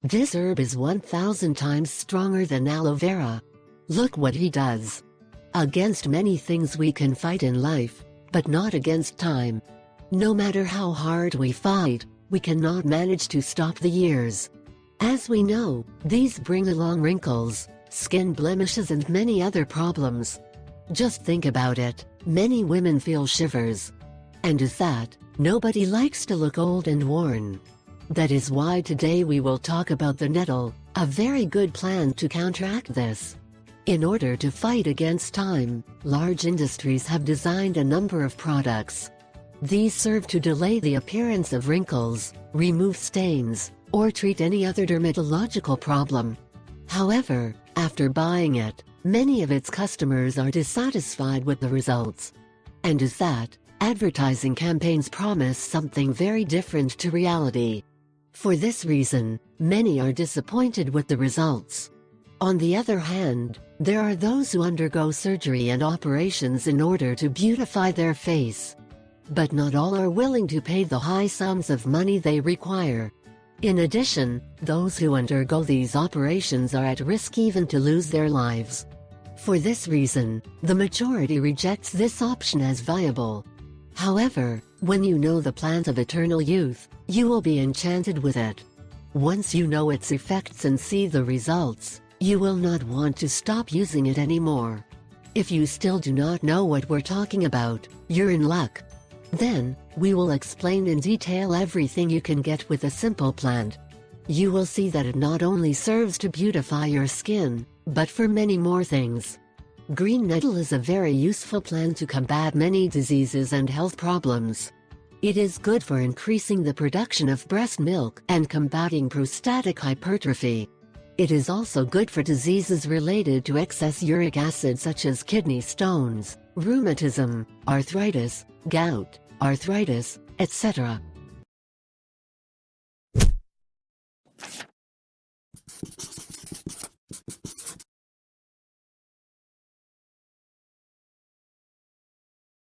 This herb is 1,000 times stronger than aloe vera. Look what he does. Against many things we can fight in life, but not against time. No matter how hard we fight, we cannot manage to stop the years. As we know, these bring along wrinkles, skin blemishes and many other problems. Just think about it, many women feel shivers. And is that, nobody likes to look old and worn. That is why today we will talk about the nettle, a very good plan to counteract this. In order to fight against time, large industries have designed a number of products. These serve to delay the appearance of wrinkles, remove stains, or treat any other dermatological problem. However, after buying it, many of its customers are dissatisfied with the results. And is that, advertising campaigns promise something very different to reality. For this reason, many are disappointed with the results. On the other hand, there are those who undergo surgery and operations in order to beautify their face. But not all are willing to pay the high sums of money they require. In addition, those who undergo these operations are at risk even to lose their lives. For this reason, the majority rejects this option as viable. However, when you know the plant of eternal youth, you will be enchanted with it. Once you know its effects and see the results, you will not want to stop using it anymore. If you still do not know what we're talking about, you're in luck. Then, we will explain in detail everything you can get with a simple plant. You will see that it not only serves to beautify your skin, but for many more things. Green nettle is a very useful plant to combat many diseases and health problems. It is good for increasing the production of breast milk and combating prostatic hypertrophy. It is also good for diseases related to excess uric acid such as kidney stones, rheumatism, arthritis, gout, arthritis, etc.